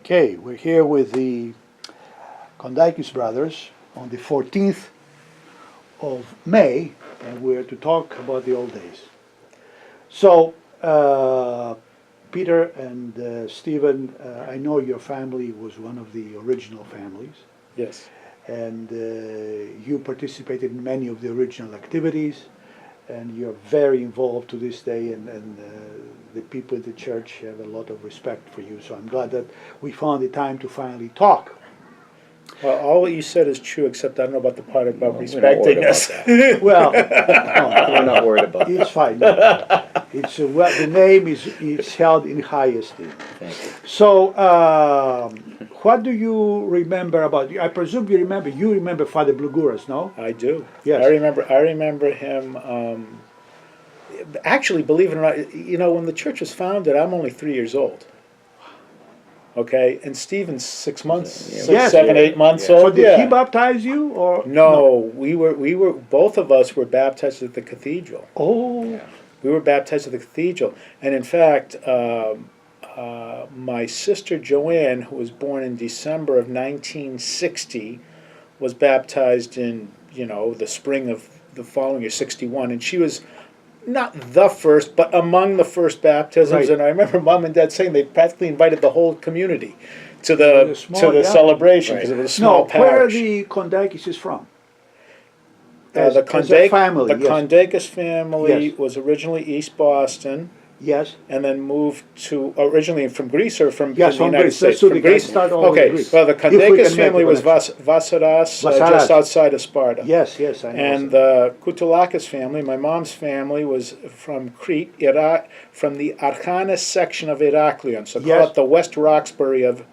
Okay, we're here with the Kondakis brothers on the 14th of May, and we're to talk about the old days. So, Peter and Stephen, I know your family was one of the original families, Yes. and you participated in many of the original activities, and you're very involved to this day, and the people in the church have a lot of respect for you. So I'm glad that we found the time to finally talk. Well, all what you said is true, except I don't know about the part about We're not worried respecting about us. that. Well, We're not worried about that. it's fine. It's well, the name is held in high esteem. Thank you. So, what do you remember about? I presume you remember. You remember Father Bluguras, no? I do. Yes. I remember him. Actually, believe it or not, you know, when the church was founded, I'm only 3 years old. Okay, and Stephen's 6 months, Yeah. six, Yes. 7, 8 months Yeah. So old. did Yeah. he baptize you, or No, we were both of us were baptized at the cathedral. Oh, Yeah. We were baptized at the cathedral, and in fact, my sister Joanne, who was born in December of 1960, was baptized in the spring of the following year, 61, and she was not the first, but among the first baptisms. Right. And I remember Mom and Dad saying they practically invited the whole community to It the was small, to the yeah. celebration because it was a small no. Where are parish. the Kondakis is from? The As a family, the yes. Kondakis family Yes. was originally East Boston, Yes. and then moved to originally from Greece or from Yes, the from United Greece. States. Let's do From the Greece. start all Okay, with Greece. well, the If we can Kondakis make family the was connection. Vasaras, Vasaras. just outside of Sparta. Yes, yes, I know. And the Koutourakis family, my mom's family, was from Crete, Iraq, from the Archanis section of Heraklion. So call Yes. it the West Roxbury of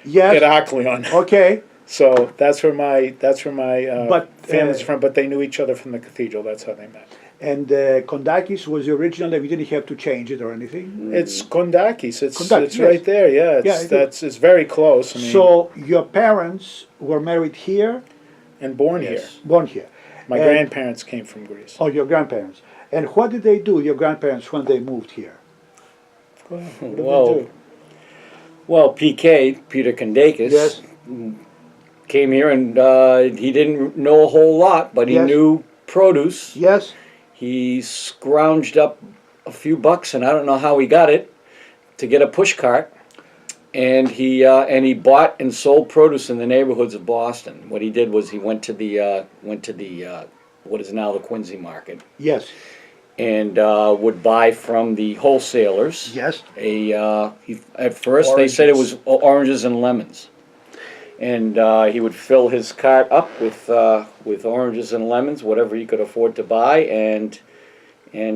Yes. Heraklion. Okay. So that's where my But, family's from. But they knew each other from the cathedral. That's how they met. And Kondakis was the original name. You didn't have to change it or anything. It's Kondakis. Kondakis, It's yes. right there. Yeah, Yeah, I do. it's very close. I mean, So your parents were married here, and born Yes. here. born here. My And- grandparents came from Greece. Oh, your grandparents. And what did they do, your grandparents, when they moved here? Go ahead. What did Well, they do? Well, PK, Peter Kondakis, Yes. came here and he didn't know a whole lot, but he Yes. knew produce. Yes. He scrounged up a few bucks, and I don't know how he got it, to get a push cart. And he bought and sold produce in the neighborhoods of Boston. What he did was he went to the what is now the Quincy Market, Yes. and would buy from the wholesalers. Yes. At first they said it was oranges and lemons, and he would fill his cart up with oranges and lemons, whatever he could afford to buy, and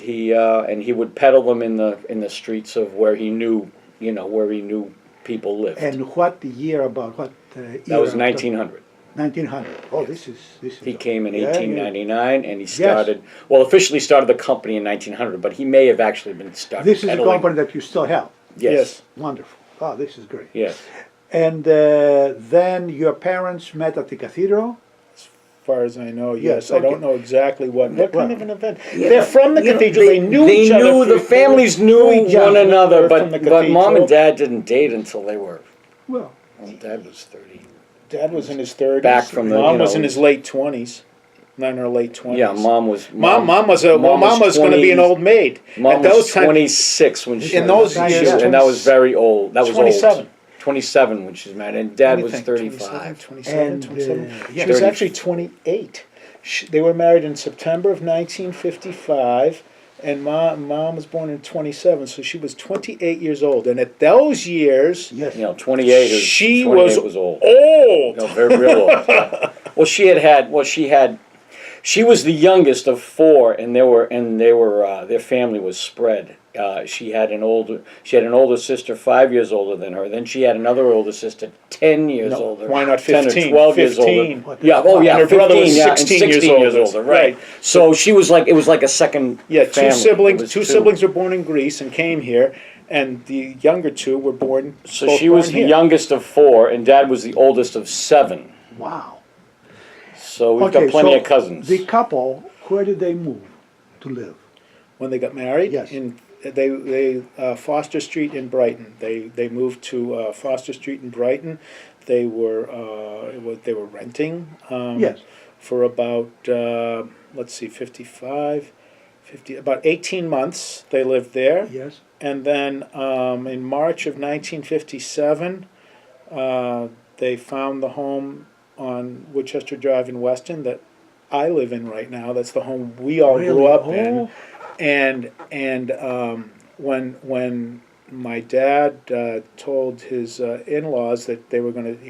he would peddle them in the streets of where he knew people lived. And what year about? What That was 1900. 1900. Oh, this is. He came in Yeah, 1899, and he started. Well, officially started the company in 1900, but he may have actually been started. This is a peddling. company that you still have. Yes. Wonderful. Oh, this is great. Yes. And then your parents met at the cathedral. As far as I know, Yes, yes. I okay. don't know exactly what kind of an event. Yeah, They're from the you know, cathedral. They knew each other. The families knew each one other another, from the but mom cathedral. and dad didn't date until they were. Well, Well, dad was 30. Dad was in his 30s. Back from the, Mom you was know- in his late 20s. Not in her late 20s. Yeah, mom was. Mom was going to be an old maid. Mom At those was times, 26 when she. in those Nice, years, yeah. and that was very old. That was 27. old. 27 when she's married, and dad Let me was think, 35. 27, And, 27. yeah. She was 30. actually 28. They were married in September of 1955, and mom was born in 27, so she was 28 years old. And at those years, yes. 28 is. She 28 was old. old. Very real old. Yeah. Well, she was the youngest of four, and their family was spread. She had an older sister 5 years older than her. Then she had another older sister 10 years No, older. why not 10 or 15? 12 years 15. older. Yeah, oh yeah, And her 15, brother was yeah, and 16 16 years years older. older, right. Right. So it was like a second Yeah, family. It was two siblings were born in Greece and came here, and the younger two were born. So both she was born the here. youngest of four, and dad was the oldest of seven. Wow. So we've got plenty so of cousins. The couple, where did they move to live? When they got married Yes. in they Foster Street in Brighton. They moved to Foster Street in Brighton. They were renting Yes. for about let's see, 50, about 18 months. They lived there, Yes. and then in March of 1957, they found the home on Woodchester Drive in Weston that I live in right now. That's the home we all grew Really? up in. Oh. And when my dad told his in-laws that he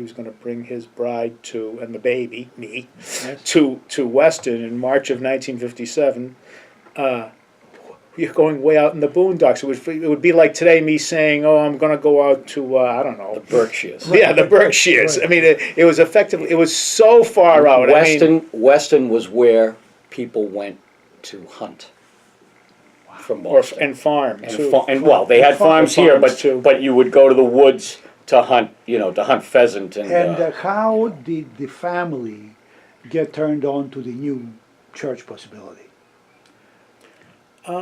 was gonna bring his bride and the baby, me, Yes. to Weston in March of 1957. You're going way out in the boondocks. It would be like today me saying, "Oh, I'm going to go out to I don't know, The Berkshires. yeah, the Berkshires." Right. I mean, it was effectively, it was so far out. Weston was where people went to hunt. From Boston. And farm And, too. well, they had farms here, farms, too. but you would go to the woods to hunt, to hunt pheasant and. And how did the family get turned on to the new church possibility? I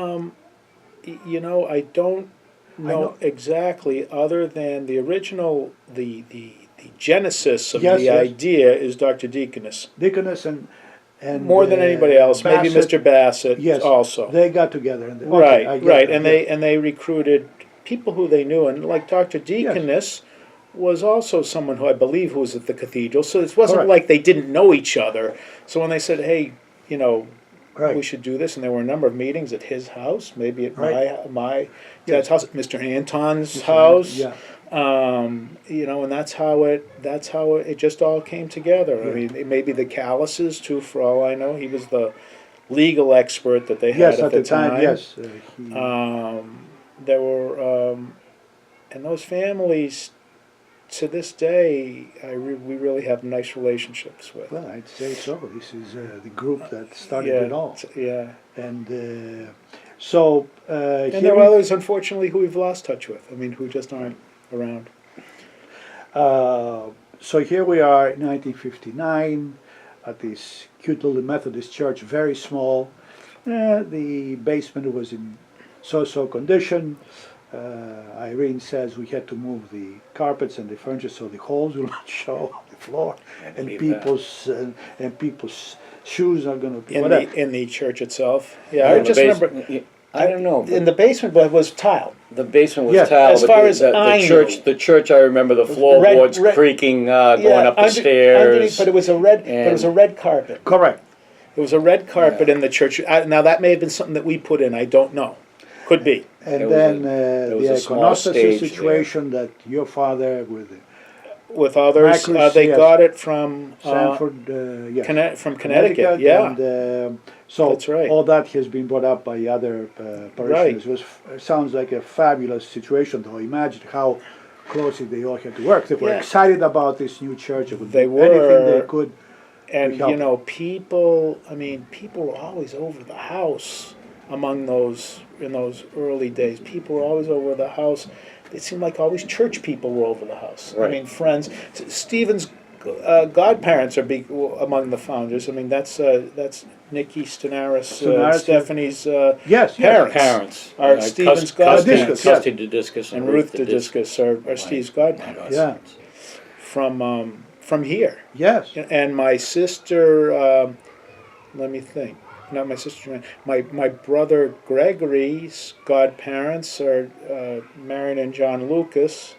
don't know know. exactly, other than the original, the genesis of Yes, the yes. idea is Dr. Deaconess. Deaconess and More than anybody else, maybe Bassett, Mr. Bassett Yes, also. they got together. And Right, I get right, that, and yeah. they recruited people who they knew, and like Dr. Deaconess was also someone who I believe who was at the cathedral. So it wasn't Correct. like they didn't know each other. So when they said, "Hey, Right. we should do this," and there were a number of meetings at his house, maybe at Right. my Yes. dad's house, at Mr. Anton's house. Yeah. And that's how it just all came together. I Yeah. mean, maybe the Callises too, for all I know. He was the legal expert that they had Yes, at the time. yes. There were, and those families, to this day, we really have nice relationships with. Well, I'd say so. This is the group that started Yeah, it all. yeah. And so And here there are we- others, unfortunately, who we've lost touch with. I mean, who just aren't around. So here we are in 1959 at this cute little Methodist church, very small. The basement was in so-so condition. Irene says we had to move the carpets and the furniture so the holes will not show on the floor, and people's shoes are going to be whatever. In the church itself. Yeah, I just remember I don't know. in the basement was tile. The basement was Yes. tile, As but far the, as the, I the church, knew. the church, I remember the floorboards red- creaking, going up the underneath, stairs. but it was a red carpet. Correct. It was a red carpet in the church. Now that may have been something that we put in. I don't know. Could be. And There was then there was the a small iconostase stage situation that your father with With others, Macros, they yes. got it from Sanford, yes. from Connecticut. Yeah, And, so That's right. all that has been brought up by other parishioners. It sounds like a fabulous situation, though. Imagine how closely they all had to work. They were Yeah. excited about this new church. They would They do anything they were. could. and help. people. I mean, people were always over the house in those early days. People were always over the house. It seemed like always church people were over the house. I Right. mean, friends. Stephen's godparents are among the founders. I mean, that's Nikki Stenaris, Stenaris, yeah. Stephanie's Yes, parents. Parents. Are Stephen's godparents. godparents. Custy Custy DeDiscus And Ruth DeDiscus are Steve's godparents Yeah. from here. Yes. And my sister, let me think. Not my sister. My brother Gregory's godparents are Marion and John Lucas.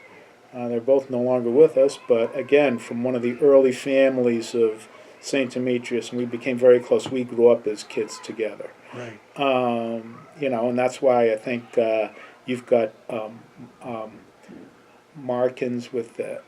They're both no longer with us, but again, from one of the early families of St. Demetrius, and we became very close. We grew up as kids together. Right. And that's why I think you've got Markins with the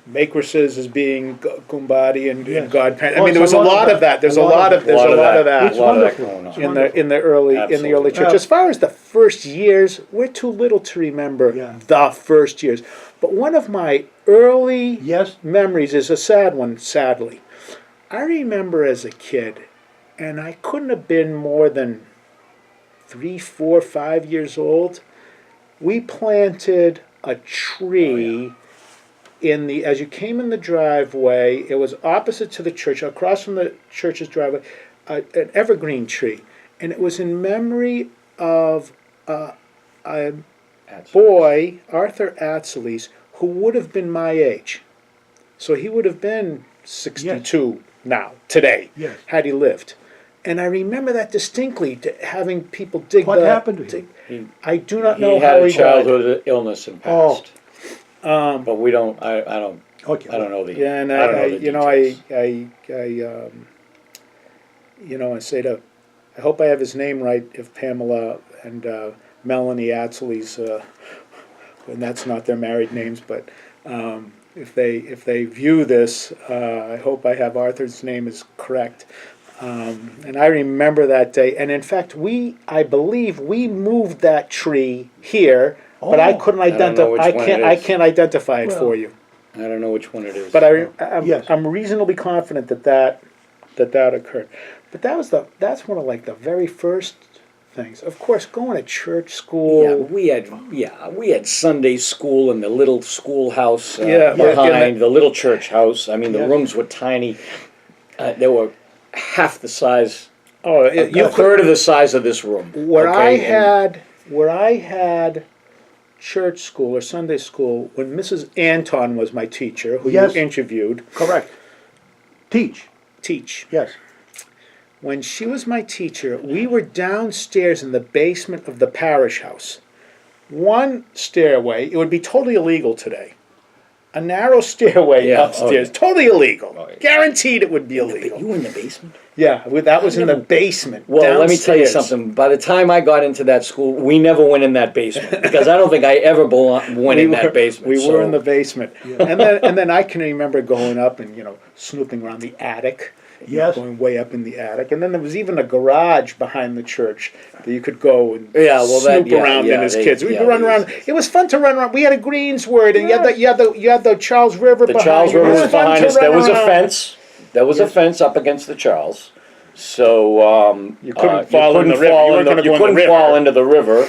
Makerses as being Gumbadi and Yes. godparents. I Oh, mean, there was it's a lot of that. There's a lot of that. that. It's In wonderful. going on. It's the wonderful. in the early Absolutely. church. As far as the first years, we're too little to remember Yeah. the first years. But one of my early Yes. memories is a sad one, sadly. I remember as a kid, and I couldn't have been more than 3, 4, 5 years old. We planted a tree as you came in the driveway. It was opposite to the church, across from the church's driveway, an evergreen tree, and it was in memory of a That's- boy, Arthur Atzeles, who would have been my age. So he would have been 62 now, today, Yes. had he lived. And I remember that distinctly, having people dig What happened to him? I do not He know had how a he died. childhood illness and Oh. passed. But we don't. I don't. Okay. I don't know the. Yeah, and I don't know the details. I say to, I hope I have his name right. If Pamela and Melanie Atzeles, and that's not their married names, but if they view this, I hope I have Arthur's name is correct. And I remember that day, and in fact, I believe we moved that tree here, but I Oh. couldn't I don't know identify. which I one can't. it I is. can't identify it Well, for you. I don't know which one it is. But I'm Yes. reasonably confident that occurred. But that's one of like the very first things. Of course, going to church school. we had Sunday school in the little schoolhouse Yeah, behind the little church house. I mean, the Yes. rooms were tiny. They were half the size. Oh, A third of the size of this room. where okay, I had church school or Sunday school when Mrs. Anton was my teacher, who Yes. you interviewed. Correct. Teach. Yes. When she was my teacher, we were downstairs in the basement of the parish house. One stairway, it would be totally illegal today. A narrow stairway Yeah, upstairs, oh, yeah. totally illegal. Oh, yeah. Guaranteed it would be illegal. You were in the basement? Yeah, that was in the never- basement. Well, let me tell you downstairs. something. By the time I got into that school, we never went in that basement because I don't think I ever went in that basement. We so- were in the basement, and then I can remember going up and snooping around the attic. Yes. Going way up in the attic, and then there was even a garage behind the church that you could go and that- snoop around in as kids. We yeah, could run they around. used It was fun to run around. We had a greensward, and you had the Charles River. The behind Charles you. It River was was fun behind to us. There run was a around. fence. There was a fence up against the Charles. So You couldn't fall in the river. You weren't gonna you go in the couldn't river. fall into the river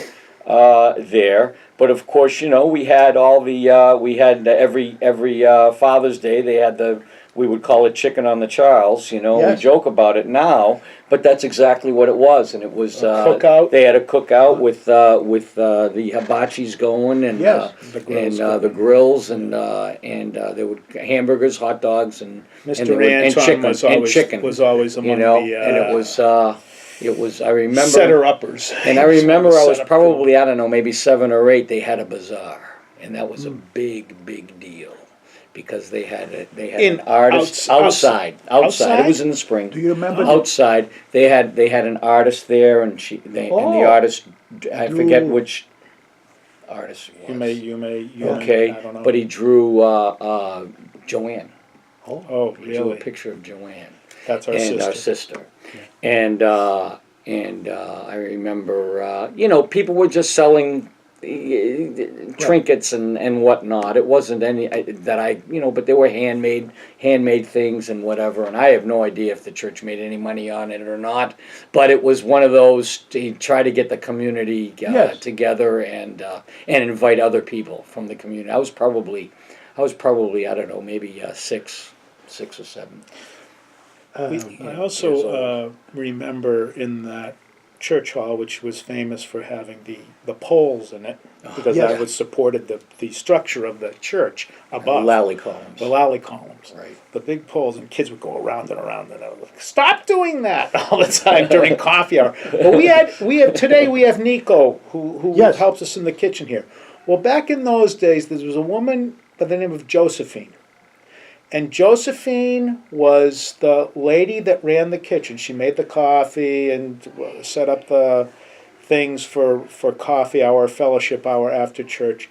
there. But of course, we had all the every Father's Day they had we would call it chicken on the Charles. We Yes. joke about it now, but that's exactly what it was, and it was cookout. They had a cookout with the hibachis going and Yes. The grills the grills and there would hamburgers, hot dogs, and Mr. there would- and Anton chicken was always among the and it was I remember setter-uppers. and I remember I was Set up probably, I don't know, maybe 7 or 8, they had a bazaar. And that was a big deal. Because they had In an artist outside. It was in the spring. Do you remember the- Outside. They had an artist there and and the Oh. artist, I forget Drew- which artist it was. You may. Okay, I don't know. but he drew Joanne. Oh, He drew a really? picture of Joanne. That's our And sister. our sister. And I remember, people were just selling trinkets and whatnot. It wasn't any but they were handmade things and whatever. And I have no idea if the church made any money on it or not. But it was one of those to try to get the community Yes. together and invite other people from the community. I was probably I don't know, maybe 6 or 7. I years also old. remember in that church hall, which was famous for having the poles in it, because Yes. that was supported the structure of the church above. Lally columns. The lally columns. Right. The big poles, and kids would go around and around, and I was like, stop doing that all the time during coffee hour. But today we have Nico, who Yes. helps us in the kitchen here. Well, back in those days, there was a woman by the name of Josephine. And Josephine was the lady that ran the kitchen. She made the coffee and set up the things for coffee hour, fellowship hour after church.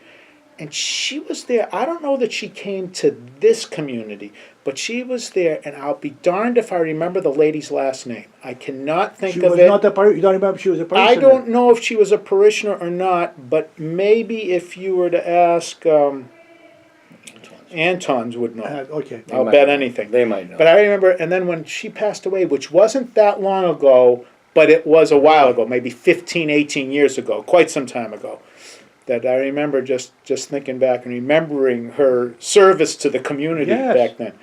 And she was there. I don't know that she came to this community, but she was there. And I'll be darned if I remember the lady's last name. I cannot think She of was it. not you don't remember she was a parishioner? I don't know if she was a parishioner or not, but maybe if you were to ask... Antons would know. Okay. They I'll might bet know. anything. They might know. But I remember, and then when she passed away, which wasn't that long ago, but it was a while ago, maybe 15, 18 years ago, quite some time ago, that I remember just thinking back and remembering her service to the community Yes. back then.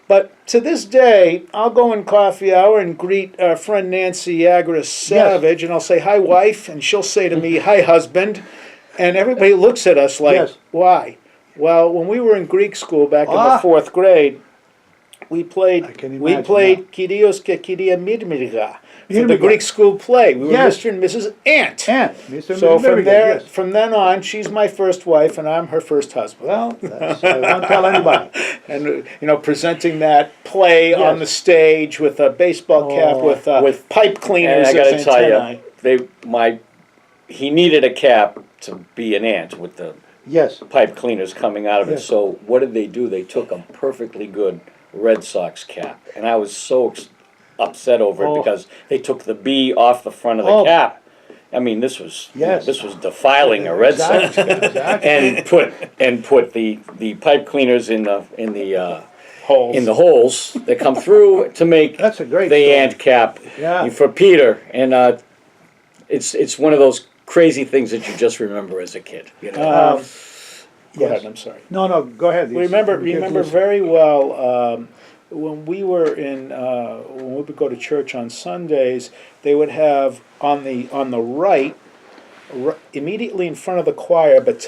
But to this day, I'll go in coffee hour and greet our friend Nancy Agra Savage, and I'll say, "Hi, wife," and she'll say to me, "Hi, husband," and everybody looks at us like, Yes. "Why?" Well, when we were in Greek school back in Ah. the fourth grade, we played I can we imagine played Kyrios και Kyria Mirmiriga for the Mirmiriga. Greek school play. We were Yes. Mr. and Mrs. Ant. And Mr. So from Mirmiriga, there, yes. from then on, she's my first wife, and I'm her first husband. Well, I won't tell anybody. And presenting that play Yes. on the stage with a baseball cap Oh. with pipe And cleaners I gotta as tell antennae. you, he needed a cap to be an ant with the Yes. pipe cleaners coming out of it. Yes. So what did they do? They took a perfectly good Red Sox cap, and I was so upset over it Oh. because they took the B off the front of the Oh. cap. I mean, this was Yes. this was defiling a Red Sox. Exactly, exactly. and put the pipe cleaners in the Holes. holes that come through to make That's a great the story. ant cap Yeah. for Peter. And it's one of those crazy things that you just remember as a kid. You know? Go Yes. ahead, I'm sorry. No, go ahead. Remember You can't listen. very well when we were when we would go to church on Sundays, they would have on the right, immediately in front of the choir, but to